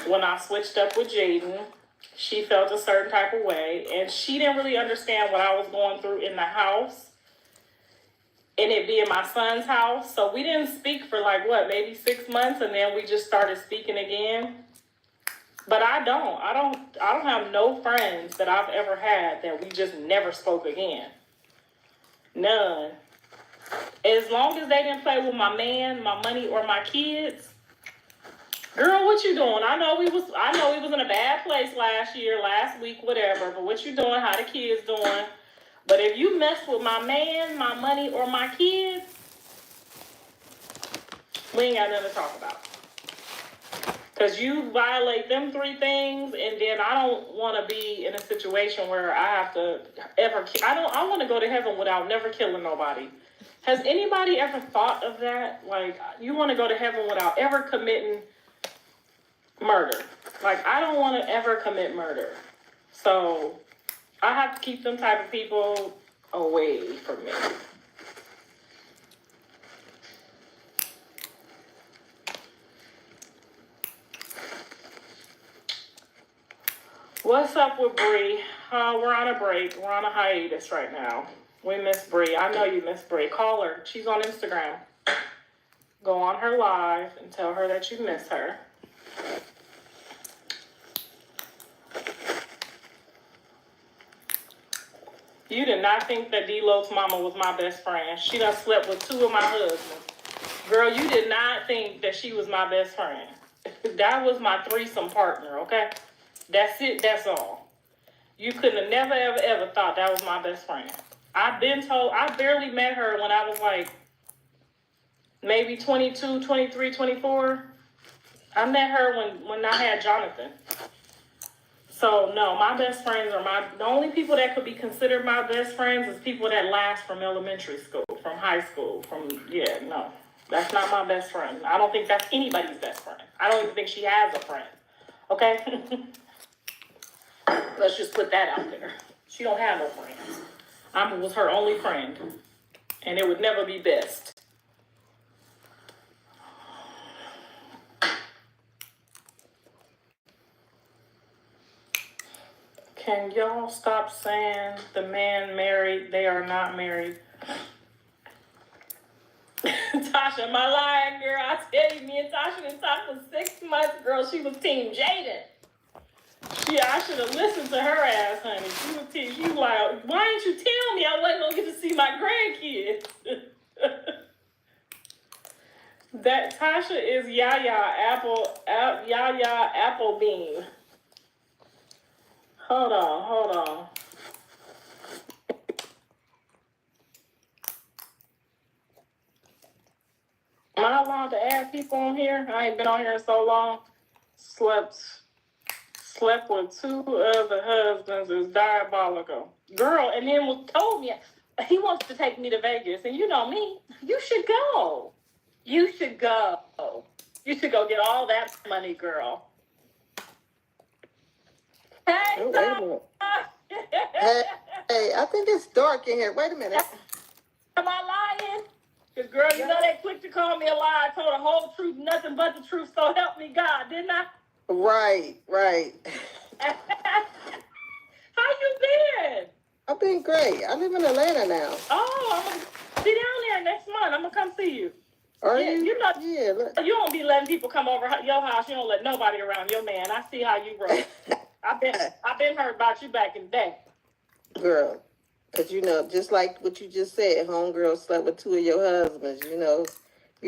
Speaker 1: when I switched up with Jaden, she felt a certain type of way. And she didn't really understand what I was going through in the house. And it being my son's house. So we didn't speak for maybe 6 months, and then we just started speaking again. But I don't have no friends that I've ever had that we just never spoke again. None. As long as they didn't play with my man, my money, or my kids. Girl, what you doing? I know we was in a bad place last week, whatever. But what you doing? How the kids doing? But if you mess with my man, my money, or my kids, we ain't got nothing to talk about. Because you violate them 3 things, and then I don't want to be in a situation where I have to ever. I want to go to heaven without never killing nobody. Has anybody ever thought of that? Like, you want to go to heaven without ever committing murder. Like, I don't want to ever commit murder. So I have to keep them type of people away from me. What's up with Bree? We're on a break. We're on a hiatus right now. We miss Bree. I know you miss Bree. Call her. She's on Instagram. Go on her live and tell her that you miss her. You did not think that D-Lo's mama was my best friend. She done slept with 2 of my husbands. Girl, you did not think that she was my best friend. That was my threesome partner, okay? That's it, that's all. You couldn't have never, ever thought that was my best friend. I've been told, I barely met her when I was like maybe 22, 23, 24. I met her when I had Jonathan. So, no, my best friends are the only people that could be considered my best friends is people that last from elementary school, from high school, no. That's not my best friend. I don't think that's anybody's best friend. I don't even think she has a friend. Okay? Let's just put that out there. She don't have no friends. I was her only friend. And it would never be best. Can y'all stop saying the man married? They are not married. Tasha, my lying girl, I tell you, me and Tasha been talking for 6 months, girl. She was Team Jaden. I should have listened to her ass, honey. She was like, why didn't you tell me I wasn't gonna get to see my grandkids? That Tasha is Yaya Applebean. Hold on. Am I allowed to add people on here? I ain't been on here in so long. Slept with 2 of the husbands is diabolical. Girl, and then told me he wants to take me to Vegas. And you know me, you should go. You should go. You should go get all that money, girl. Hey,
Speaker 3: oh, wait a minute. Hey, I think it's dark in here. Wait a minute.
Speaker 1: Am I lying? Because, girl, you know they quick to call me a lie. I told the whole truth, nothing but the truth, so help me God, didn't I?
Speaker 3: Right.
Speaker 1: How you been?
Speaker 3: I've been great. I live in Atlanta now.
Speaker 1: Oh, I'm going to be down there next month. I'm going to come see you.
Speaker 3: Are you?
Speaker 1: You know,
Speaker 3: Yeah.
Speaker 1: you don't be letting people come over your house. You don't let nobody around your man. I see how you roll. I've been heard about you back in the day.
Speaker 3: Girl, because just like what you just said, homegirl slept with 2 of your husbands. You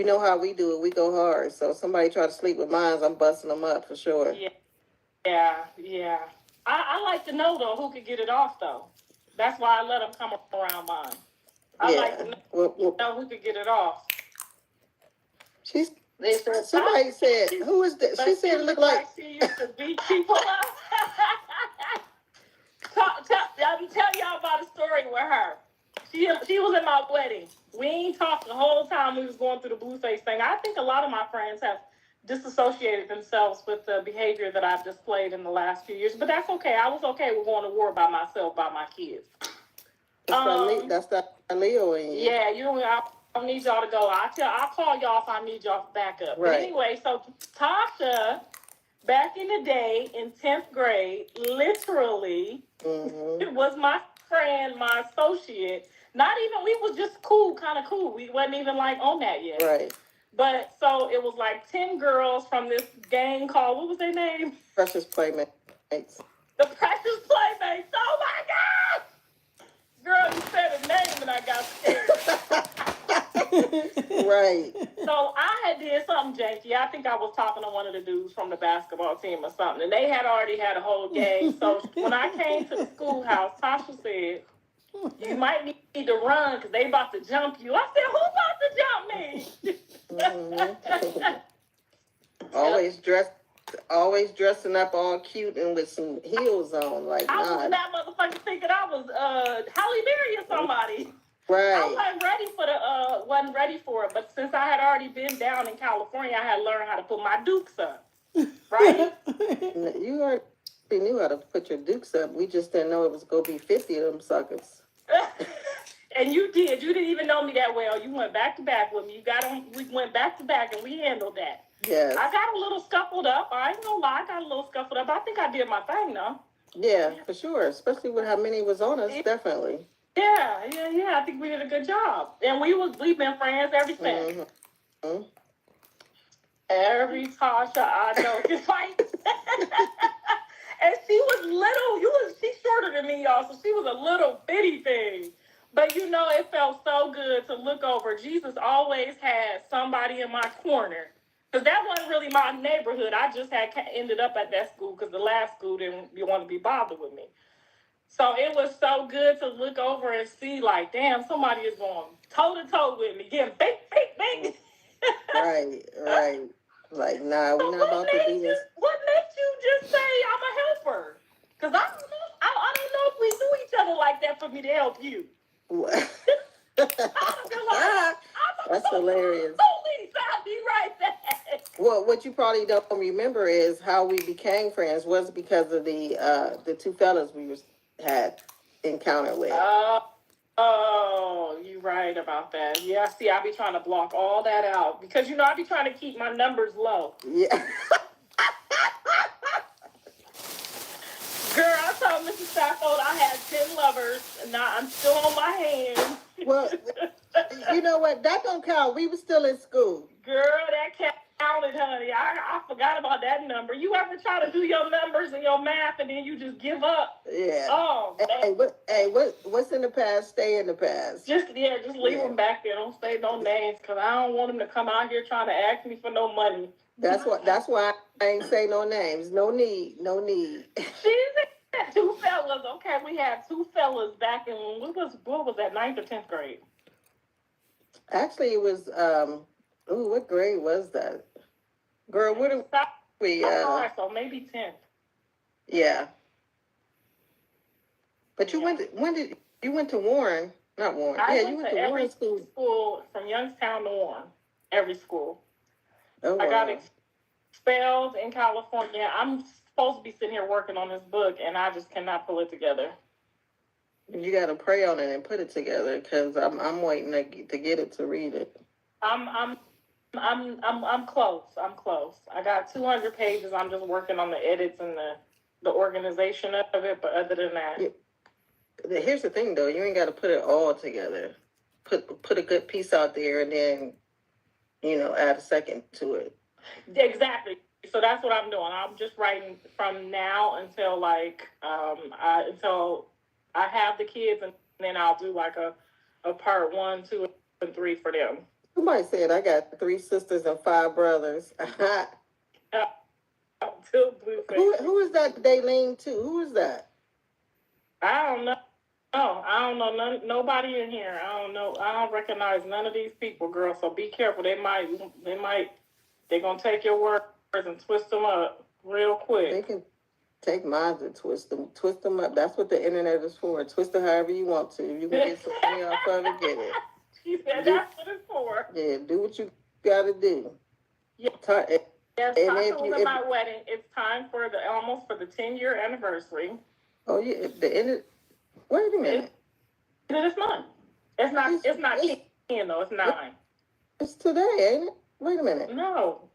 Speaker 3: know how we do it. We go hard. So if somebody try to sleep with mine, I'm busting them up for sure.
Speaker 1: Yeah. I like to know, though, who could get it off, though. That's why I let them come around mine. I like to know who could get it off.
Speaker 3: Somebody said, who is this? She said it looked like
Speaker 1: she used to beat people up. Let me tell y'all about a story with her. She was at my wedding. We ain't talked the whole time we was going through the Blueface thing. I think a lot of my friends have disassociated themselves with the behavior that I've displayed in the last few years. But that's okay. I was okay with going to war by myself, by my kids.
Speaker 3: that's that Leo in you.
Speaker 1: Yeah, I don't need y'all to go. I'll call y'all if I need y'all back up.
Speaker 3: Right.
Speaker 1: But anyway, so Tasha, back in the day in 10th grade, literally, it was my friend, my associate. Not even, we was just kind of cool. We wasn't even like on that yet.
Speaker 3: Right.
Speaker 1: But so it was like 10 girls from this gang called, what was their name?
Speaker 3: Precious Playmates.
Speaker 1: The Precious Playmates. Oh my God! Girl, you said a name and I got scared.
Speaker 3: Right.
Speaker 1: So I did something janky. I think I was talking to one of the dudes from the basketball team or something, and they had already had a whole gang. So when I came to the schoolhouse, Tasha said, you might need to run because they about to jump you. I said, who about to jump me?
Speaker 3: Always dressed always dressing up all cute and with some heels on. Like,
Speaker 1: I was
Speaker 3: nah.
Speaker 1: in that motherfucker thinking I was Halle Berry or somebody. I
Speaker 3: Right.
Speaker 1: wasn't ready for it. But since I had already been down in California, I had learned how to put my dukes up. Right?
Speaker 3: You already knew how to put your dukes up. We just didn't know it was going to be 50 of them suckers.
Speaker 1: And you did. You didn't even know me that well. You went back to back with me. We went back to back and we handled that.
Speaker 3: Yes.
Speaker 1: I got a little scuffled up. I ain't gonna lie, I got a little scuffled up. I think I did my thing though.
Speaker 3: Yeah, for sure. Especially with how many was on us, definitely.
Speaker 1: Yeah. I think we did a good job. And we've been friends ever since.
Speaker 3: Mm-hmm.
Speaker 1: Every Tasha I know can fight. And she was little. She's shorter than me, y'all, so she was a little bitty thing. But you know, it felt so good to look over. Jesus always had somebody in my corner. Because that wasn't really my neighborhood. I just had ended up at that school because the last school didn't want to be bothered with me. So it was so good to look over and see, like, damn, somebody is going toe to toe with me, getting big.
Speaker 3: Right. Like, nah, we're not about to do this.
Speaker 1: What makes you just say I'm a helper? Because I don't know. I don't know if we knew each other like that for me to help you.
Speaker 3: That's hilarious.
Speaker 1: I'll be right back.
Speaker 3: Well, what you probably don't remember is how we became friends was because of the two fellas we had encounter with.
Speaker 1: Oh, you're right about that. Yeah, see, I be trying to block all that out because I be trying to keep my numbers low.
Speaker 3: Yeah.
Speaker 1: Girl, I told Mrs. Saffold I had 10 lovers, and now I'm still on my hands.
Speaker 3: Well, you know what? That don't count. We were still in school.
Speaker 1: Girl, that counted, honey. I forgot about that number. You ever try to do your numbers and your math, and then you just give up?
Speaker 3: Yeah.
Speaker 1: Oh,
Speaker 3: what's in the past? Stay in the past.
Speaker 1: Just leave them back there. Don't say no names, because I don't want them to come out here trying to ask me for no money.
Speaker 3: That's why I ain't say no names. No need.
Speaker 1: She had two fellas. Okay, we had two fellas back in what was that, 9th or 10th grade?
Speaker 3: Actually, it was what grade was that? Girl, what did we
Speaker 1: so maybe 10th.
Speaker 3: Yeah. But you went to Warren? Not Warren. You went to Warren
Speaker 1: school from Youngstown to Warren. Every school.
Speaker 3: Oh, wow.
Speaker 1: I got expelled in California. I'm supposed to be sitting here working on this book, and I just cannot pull it together.
Speaker 3: You got to pray on it and put it together, because I'm waiting to get it to read it.
Speaker 1: I'm close. I'm close. I got 200 pages. I'm just working on the edits and the organization of it. But other than that,
Speaker 3: here's the thing, though. You ain't got to put it all together. Put a good piece out there, and then add a second to it.
Speaker 1: Exactly. So that's what I'm doing. I'm just writing from now until until I have the kids, and then I'll do like a part 1, 2, and 3 for them.
Speaker 3: Somebody said I got 3 sisters and 5 brothers.
Speaker 1: Two Blueface.
Speaker 3: Who is that they lean to? Who is that?
Speaker 1: I don't know. I don't know nobody in here. I don't know. I don't recognize none of these people, girl. So be careful. They're gonna take your words and twist them up real quick.
Speaker 3: They can take mine and twist them up. That's what the internet is for. Twist it however you want to. You can get some money off of it, get it.
Speaker 1: She said that's what it's for.
Speaker 3: Yeah, do what you gotta do.
Speaker 1: Yeah. Yes, Tasha was at my wedding. It's time for almost the 10-year anniversary.
Speaker 3: Oh yeah, wait a minute.
Speaker 1: This month. It's not 10 though. It's 9.
Speaker 3: It's today, ain't it? Wait a minute.
Speaker 1: No,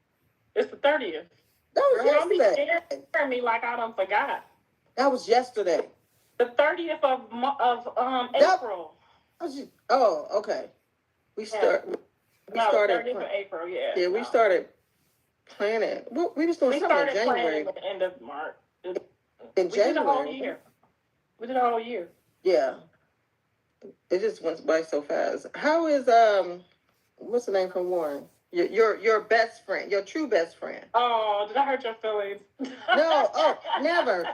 Speaker 1: it's the 30th.
Speaker 3: That was yesterday.
Speaker 1: Don't be scaring me like I done forgot.
Speaker 3: That was yesterday.
Speaker 1: The 30th of April.
Speaker 3: Okay. We started.
Speaker 1: 30th of April. Yeah.
Speaker 3: Yeah, we started planning. Well, we was doing something in January.
Speaker 1: At the end of March.
Speaker 3: In January.
Speaker 1: We did a whole year. We did a whole year.
Speaker 3: Yeah. It just went by so fast. How is what's the name from Warren? Your best friend, your true best friend.
Speaker 1: Oh, did I hurt your feelings?
Speaker 3: No, never.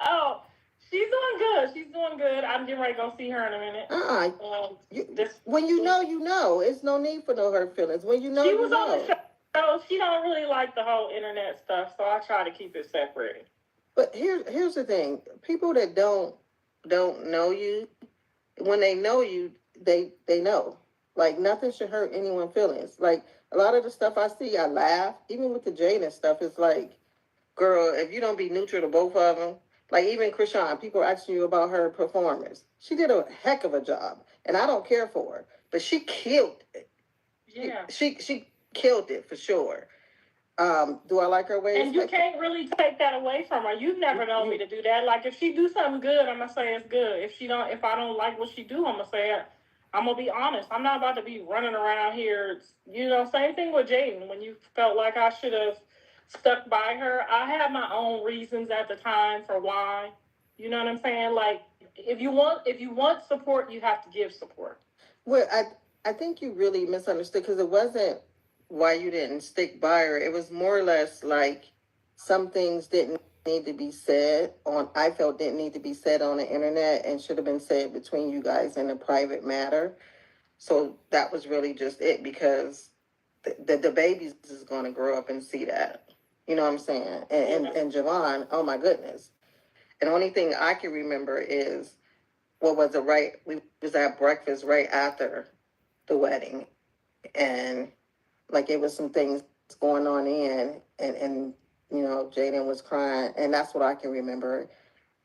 Speaker 1: Oh, she's doing good. I'm getting ready to go see her in a minute.
Speaker 3: When you know, it's no need for no hurt feelings. When you know,
Speaker 1: she was on the show she don't really like the whole internet stuff, so I try to keep it separate.
Speaker 3: But here's the thing: people that don't know you, when they know you, they know. Like nothing should hurt anyone's feelings. Like a lot of the stuff I see, I laugh. Even with the Jaden stuff, it's like, girl, if you don't be neutral to both of them, like even Krishan, people are asking you about her performance. She did a heck of a job, and I don't care for her, but she killed it.
Speaker 1: Yeah.
Speaker 3: She killed it for sure. Do I like her ways?
Speaker 1: And you can't really take that away from her. You've never known me to do that. Like if she do something good, I'm gonna say it's good. If I don't like what she do, I'm gonna say it. I'm gonna be honest. I'm not about to be running around here. Same thing with Jaden. When you felt like I should have stuck by her, I had my own reasons at the time for why. You know what I'm saying? Like if you want support, you have to give support.
Speaker 3: Well, I think you really misunderstood because it wasn't why you didn't stick by her. It was more or less like some things didn't need to be said on. I felt didn't need to be said on the internet and should have been said between you guys in a private matter. So that was really just it because the babies is going to grow up and see that. You know what I'm saying? And Javon, oh my goodness. And the only thing I can remember is what was it right? We was at breakfast right after the wedding, and like it was some things going on and Jaden was crying, and that's what I can remember.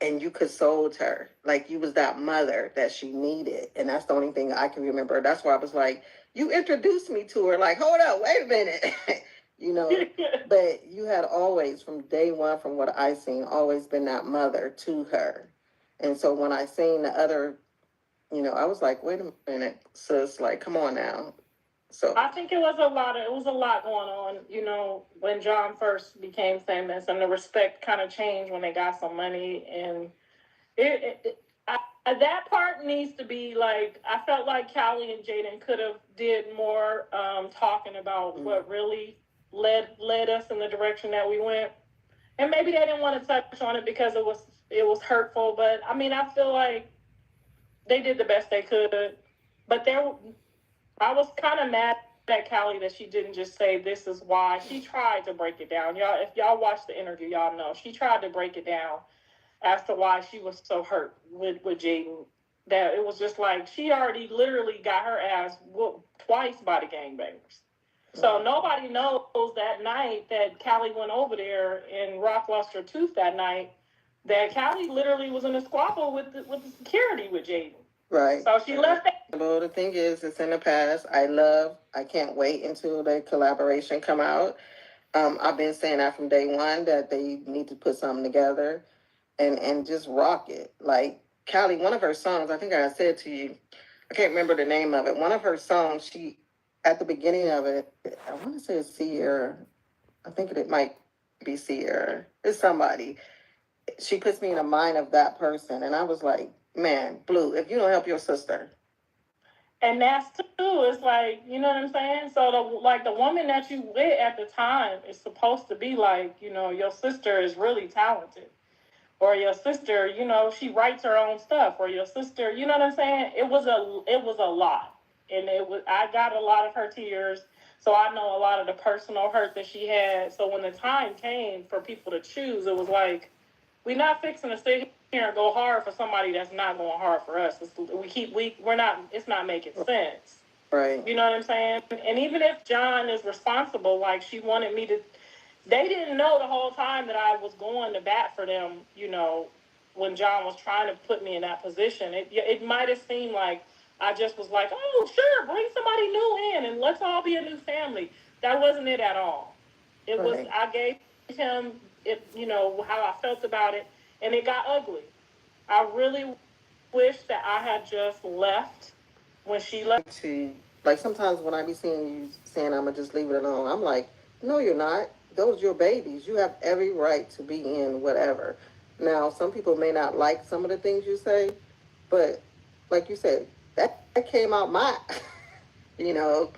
Speaker 3: And you consoled her like you was that mother that she needed, and that's the only thing I can remember. That's why I was like, you introduced me to her. Like, hold up, wait a minute. But you had always, from day one, from what I seen, always been that mother to her. And so when I seen the other, I was like, wait a minute, sis, like, come on now. So
Speaker 1: I think it was a lot going on, when John first became famous, and the respect kind of changed when they got some money, and that part needs to be like, I felt like Callie and Jaden could have did more talking about what really led us in the direction that we went, and maybe they didn't want to touch on it because it was hurtful, but I mean, I feel like they did the best they could, but I was kind of mad at Callie that she didn't just say this is why. She tried to break it down. Y'all, if y'all watched the interview, y'all know she tried to break it down as to why she was so hurt with Jaden. That it was just like she already literally got her ass whooped twice by the gangbangers. So nobody knows that night that Callie went over there and Rock lost her tooth that night, that Callie literally was in a squabble with the security with Jaden.
Speaker 3: Right.
Speaker 1: So she left that.
Speaker 3: Well, the thing is, it's in the past. I can't wait until the collaboration come out. I've been saying that from day one that they need to put something together and just rock it. Like Callie, one of her songs, I think I said to you, I can't remember the name of it. One of her songs, she at the beginning of it, I want to say it's Sierra. I think it might be Sierra. It's somebody. She puts me in the mind of that person, and I was like, man, Blue, if you don't help your sister.
Speaker 1: And that's too, it's like, you know what I'm saying? So the woman that you with at the time is supposed to be like, your sister is really talented. Or your sister, she writes her own stuff. Or your sister, you know what I'm saying? It was a lot. And I got a lot of her tears. So I know a lot of the personal hurt that she had. So when the time came for people to choose, it was like, we're not fixing to sit here and go hard for somebody that's not going hard for us. It's not making sense.
Speaker 3: Right.
Speaker 1: You know what I'm saying? And even if John is responsible, like she wanted me to, they didn't know the whole time that I was going to bat for them, when John was trying to put me in that position. It might have seemed like I just was like, oh, sure, bring somebody new in and let's all be a new family. That wasn't it at all. It was, I gave him how I felt about it, and it got ugly. I really wish that I had just left when she left.
Speaker 3: Like sometimes when I be seeing you saying I'm gonna just leave it alone, I'm like, no, you're not. Those are your babies. You have every right to be in whatever. Now, some people may not like some of the things you say, but like you said, that came out my, you know,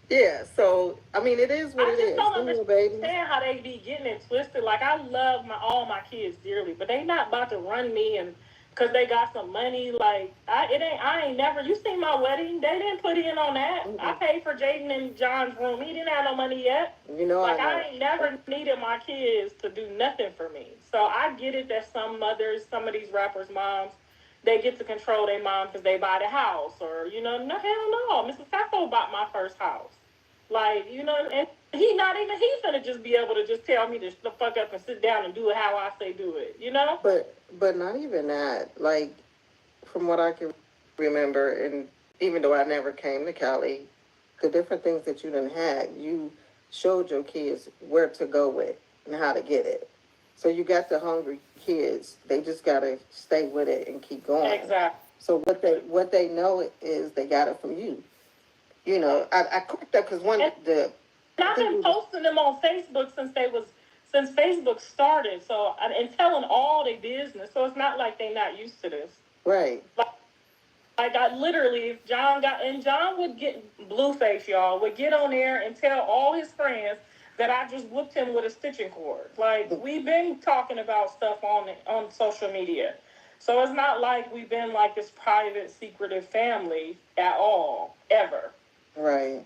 Speaker 3: yeah, so I mean, it is what it is.
Speaker 1: I just don't understand how they be getting it twisted. Like I love all my kids dearly, but they not about to run me and Cause they got some money. Like I ain't never. You seen my wedding? They didn't put in on that. I paid for Jaden and John's room. He didn't have no money yet.
Speaker 3: You know,
Speaker 1: Like
Speaker 3: I know.
Speaker 1: I ain't never needed my kids to do nothing for me. So I get it that some mothers, some of these rappers' moms, they get to control their mom because they buy the house, or no, hell no. Mrs. Sacco bought my first house. Like and he not even he's gonna just be able to just tell me to the fuck up and sit down and do it how I say do it.
Speaker 3: But not even that. Like, from what I can remember, and even though I never came to Cali, the different things that you done had, you showed your kids where to go with and how to get it. So you got the hungry kids. They just gotta stay with it and keep going.
Speaker 1: Exactly.
Speaker 3: So what they know is they got it from you. I clicked that because
Speaker 1: And I've been posting them on Facebook since Facebook started. So and telling all their business. So it's not like they're not used to this.
Speaker 3: right.
Speaker 1: Like I literally, if John would get Blueface, y'all would get on there and tell all his friends that I just whooped him with a stitching cord. Like we've been talking about stuff on social media, so it's not like we've been like this private, secretive family at all, ever.
Speaker 3: Right.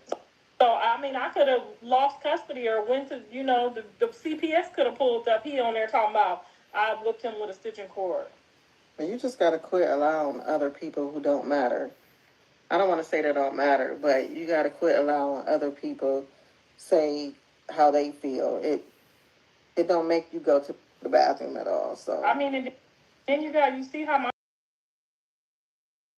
Speaker 1: So I mean, I could have lost custody or went to the CPS could have pulled up. He on there talking about I whooped him with a stitching cord.
Speaker 3: You just gotta quit allowing other people who don't matter. I don't want to say they don't matter, but you gotta quit allowing other people say how they feel. It don't make you go to the bathroom at all. So
Speaker 1: I mean, and then you see how my